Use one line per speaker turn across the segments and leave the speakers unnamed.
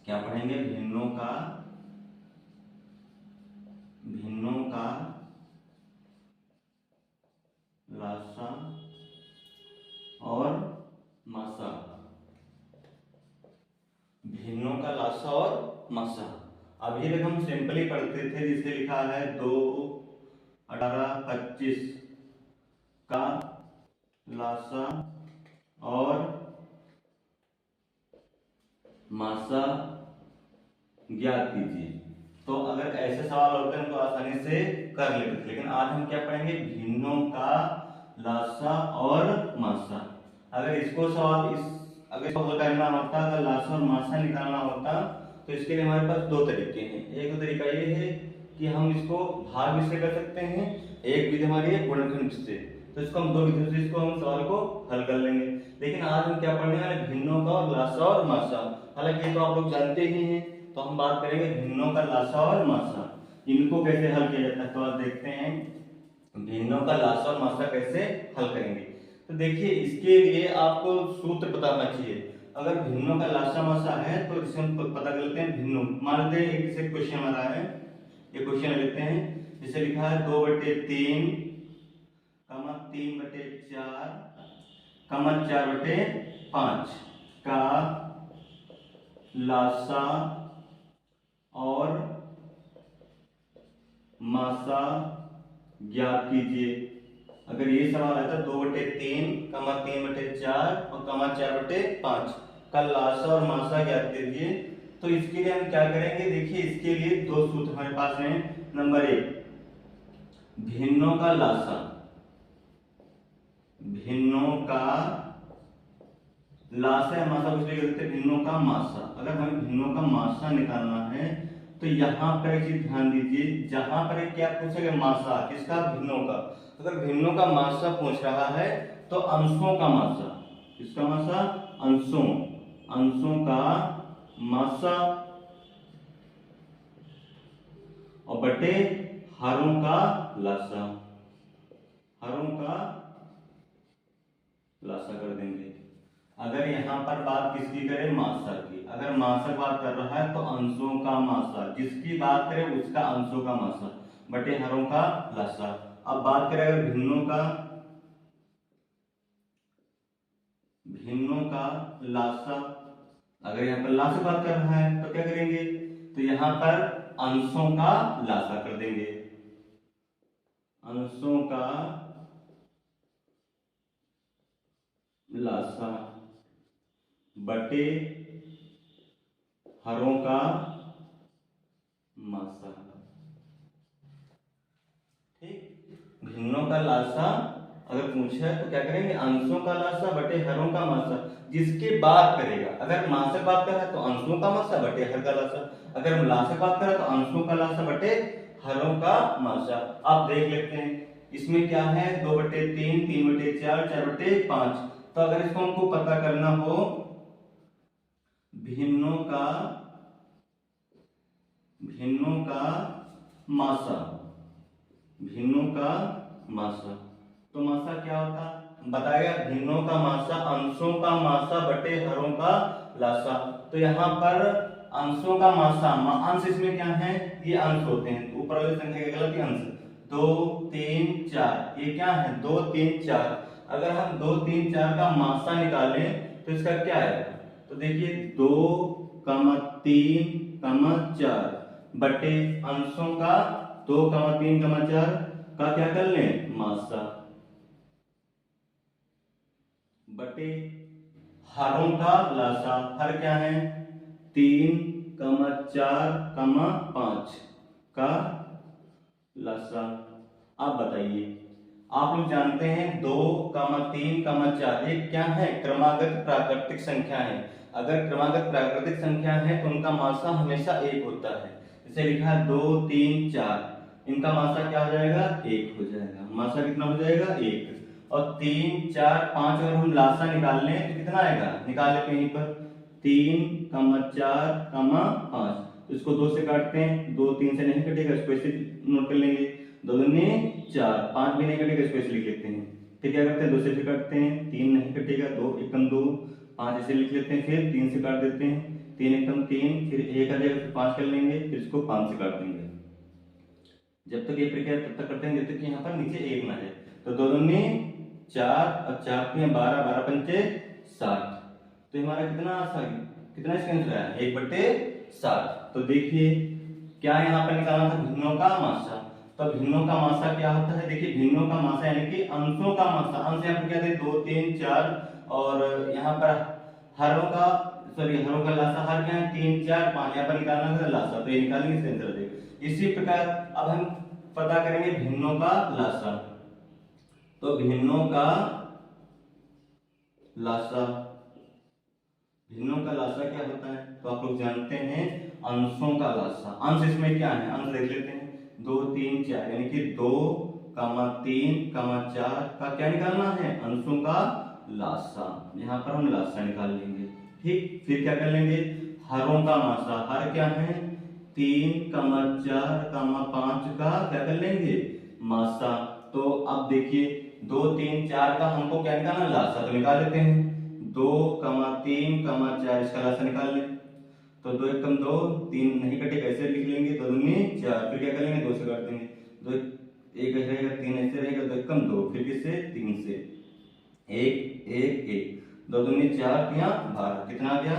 क्या पढ़ेंगे? भिन्नों का लासा और मासा। भिन्नों का लासा और मासा। अब ये देखो हम सिंपली पढ़ते थे, जिससे लिखा है 2, 18, 25 का लासा और मासा ज्ञात कीजिए। तो अगर ऐसे सवाल होते हैं तो आसानी से कर लेते थे, लेकिन आज हम क्या पढ़ेंगे? भिन्नों का लासा और मासा। अगर इसको सवाल अगर इसको हल करना होता, अगर लासा और मासा निकालना होता, तो इसके लिए हमारे पास दो तरीके हैं। एक तो तरीका ये है कि हम इसको भाग से कर सकते हैं, एक विधि हमारी है गुणनखंड से। तो इसको हम दो विधियों से इसको हम सवाल को हल कर लेंगे। लेकिन आज हम क्या पढ़ने वाले? भिन्नों का और लासा और मासा। हालांकि ये तो आप लोग जानते ही हैं, तो हम बात करेंगे भिन्नों का लासा और मासा, इनको कैसे हल किया जाता है। तो आज देखते हैं भिन्नों का लासा और मासा कैसे हल करेंगे। तो देखिए, इसके लिए आपको सूत्र पता होना चाहिए। अगर भिन्नों का लासा मासा है तो इसे हम पता कर लेते हैं भिन्नों। मान लेते हैं एक से क्वेश्चन हमारा है, ये क्वेश्चन लेते हैं, जिसे लिखा है 2/3, 3/4, 4/5 का लासा और मासा ज्ञात कीजिए। अगर ये सवाल आता है 2/3, 3/4 और 4/5 का लासा और मासा ज्ञात कीजिए, तो इसके लिए हम क्या करेंगे? देखिए, इसके लिए दो सूत्र हमारे पास हैं। नंबर 1, भिन्नों का लासा, भिन्नों का लासा या मासा कुछ भी कहते हैं, भिन्नों का मासा। अगर हमें भिन्नों का मासा निकालना है तो यहाँ पर एक चीज ध्यान दीजिए, जहां पर क्या पूछेगा? मासा किसका? भिन्नों का। अगर भिन्नों का मासा पूछ रहा है तो अंशों का मासा, किसका मासा? अंशों का मासा और बटे हरों का लासा, हरों का लासा कर देंगे। अगर यहाँ पर बात किसकी करें? मासा की। अगर मासा बात कर रहा है तो अंशों का मासा, जिसकी बात करें उसका अंशों का मासा बटे हरों का लासा। अब बात करें अगर भिन्नों का लासा, अगर यहाँ पर लासा बात कर रहा है तो क्या करेंगे? तो यहाँ पर अंशों का लासा कर देंगे, अंशों का लासा बटे हरों का मासा। ठीक, भिन्नों का लासा अगर पूछा है तो क्या करेंगे? अंशों का लासा बटे हरों का मासा, जिसकी बात करेगा। अगर मासा बात कर रहा है तो अंशों का मासा बटे हर का लासा, अगर हम लासा बात कर रहे हैं तो अंशों का लासा बटे हरों का मासा। आप देख लेते हैं इसमें क्या है? 2/3, 3/4, 4/5। तो अगर इसको हमको पता करना हो भिन्नों का मासा, भिन्नों का मासा, तो मासा क्या होता? बताएगा भिन्नों का मासा अंशों का मासा बटे हरों का लासा। तो यहाँ पर अंशों का मासा, अंश इसमें क्या है? ये अंश होते हैं, ऊपर वाली संख्या के गलत अंश 2, 3, 4, ये क्या है? 2, 3, 4। अगर हम 2, 3, 4 का मासा निकालें तो इसका क्या आएगा? तो देखिए 2, 3, 4 बटे अंशों का 2, 3, 4 का क्या कर लें? मासा बटे हरों का लासा। हर क्या है? 3, 4, 5 का लासा। आप बताइए, आप लोग जानते हैं 2, 3, 4 ये क्या है? क्रमागत प्राकृतिक संख्या है। अगर क्रमागत प्राकृतिक संख्या है तो उनका मासा हमेशा 1 होता है। जैसे लिखा है 2, 3, 4, इनका मासा क्या हो जाएगा? 1 हो जाएगा। मासा कितना हो जाएगा? 1। और 3, 4, 5 अगर हम लासा निकाल लें तो कितना आएगा? निकाल लेते हैं यहीं पर 3, 4, 5। तो इसको 2 से काटते हैं, 2 3 से नहीं कटेगा, इसको ऐसे नोट कर लेंगे। 2 दूनी 4, 5 भी नहीं कटेगा, इसको ऐसे लिख लेते हैं। फिर क्या करते हैं? 2 से फिर काटते हैं, 3 नहीं कटेगा, 2 एकम 2, 5 ऐसे लिख लेते हैं, फिर 3 से काट देते हैं, 3 एकम 3, फिर 1 आ जाएगा, फिर 5 कर लेंगे, फिर इसको 5 से काट देंगे। जब तक ये प्रक्रिया तब तक करते हैं जब तक कि यहाँ पर नीचे 1 ना है। तो 2 दूनी 4 और 4 तिया 12, 12 पंचे 60। तो हमारा कितना कितना इसका आंसर आया 1/60। तो देखिए क्या यहाँ पर निकालना था, भिन्नों का मासा। तो भिन्नों का मासा क्या होता है, देखिए भिन्नों का मासा यानी कि अंशों का मासा। अंश यहाँ पर क्या थे 2 3 4, और यहाँ पर हरों का लासा हर क्या है 3 4 5, यहाँ पर निकालना था लासा, तो ये निकालेंगे इसका आंसर देगा। इसी प्रकार अब हम पता करेंगे भिन्नों का लासा। तो भिन्नों का लासा, भिन्नों का लासा क्या होता है, तो आप लोग जानते हैं अंशों का लासा। अंश इसमें क्या है, अंश देख लेते हैं 2 3 4, यानी कि 2, 3, 4 का क्या निकालना है, अंशों का लासा। यहाँ पर हम लासा निकाल लेंगे। ठीक, फिर क्या कर लेंगे, हरों का मासा। हर क्या है 3, 4, 5 का क्या कर लेंगे, मासा। तो अब देखिए 2 3 4 का हमको क्या निकालना, लासा, तो निकाल लेते हैं। 2, 3, 4 इसका लासा निकाल लें। तो 2 एकम 2, 3 नहीं कटे, कैसे लिख लेंगे, 2 दूनी 4, फिर क्या कर लेंगे 2 से काट देंगे। 2 1 रहेगा, 3 ऐसे रहेगा, 2 एकम 2, फिर किससे 3 से 1 1 1, 2 दूनी 4 तिया 12, कितना आ गया,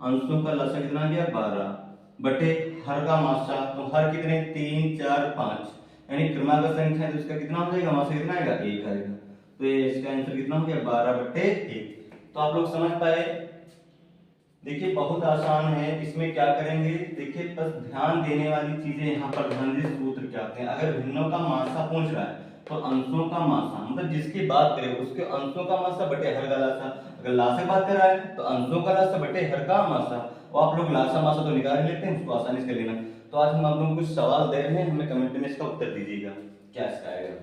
अंशों का लासा कितना आ गया 12 बटे हर का मासा। तो हर कितने 3 4 5, यानी क्रमांक संख्या है तो इसका कितना हो जाएगा, मासा कितना आएगा 1 आएगा। तो ये इसका आंसर कितना हो गया 12/1। तो आप लोग समझ पाए। देखिए बहुत आसान है, इसमें क्या करेंगे, देखिए बस ध्यान देने वाली चीजें यहाँ पर ध्यान दीजिए। सूत्र क्या होते हैं, अगर भिन्नों का मासा पूछ रहा है तो अंशों का मासा, मतलब जिसकी बात करें उसके अंशों का मासा बटे हर का लासा। अगर लासा की बात कर रहा है तो अंशों का लासा बटे हर का मासा। और आप लोग लासा मासा तो निकाल लेते हैं, उसको आसानी से कर लेना। तो आज हम आप लोगों को कुछ सवाल दे रहे हैं, हमें कमेंट में इसका उत्तर दीजिएगा क्या इसका आएगा।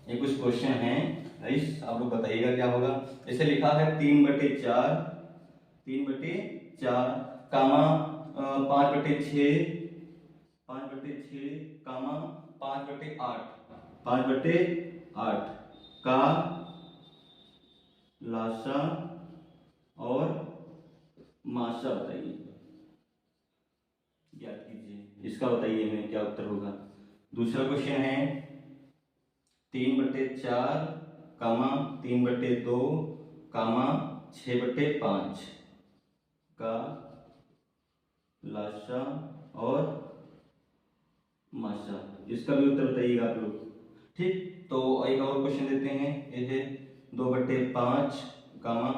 ये कुछ क्वेश्चन है, आप लोग बताइएगा क्या होगा। जैसे लिखा है 3/4, 3/4 कामा 5/6, 5/6 कामा 5/8, 5/8 का लासा और मासा बताइए, ज्ञात कीजिए। इसका बताइए हमें क्या उत्तर होगा। दूसरा क्वेश्चन है 3/4 कामा 3/2 कामा 6/5 का लासा और मासा, इसका भी उत्तर बताइएगा आप लोग। ठीक, तो एक और क्वेश्चन देते हैं, ये है 2/5 कामा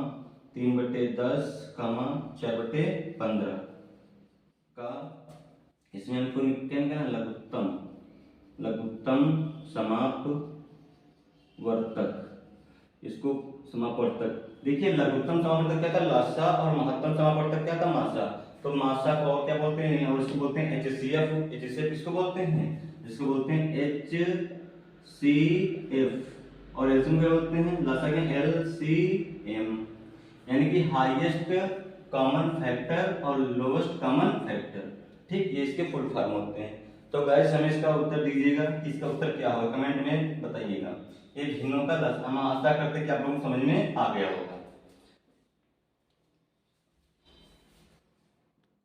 3/10 कामा 4/15 का, इसमें हमको क्या निकालना, लघुत्तम समाप्त वर्तक। इसको समापवर्तक, देखिए लघुत्तम समापवर्तक क्या था, लासा, और महत्तम समापवर्तक क्या था, मासा। तो मासा को और क्या बोलते हैं, और इसको बोलते हैं HCF। HCF किसको बोलते हैं, जिसको बोलते हैं HCF, और एल्सियम क्या बोलते हैं, लासा के LCM, यानी कि हाईएस्ट कॉमन फैक्टर और लोवेस्ट कॉमन फैक्टर। ठीक, ये इसके फुल फॉर्म होते हैं। तो गाइस हमें इसका उत्तर दीजिएगा, इसका उत्तर क्या होगा कमेंट में बताइएगा। ये भिन्नों का लासा, हम आशा करते हैं कि आप लोगों को समझ में आ गया हो।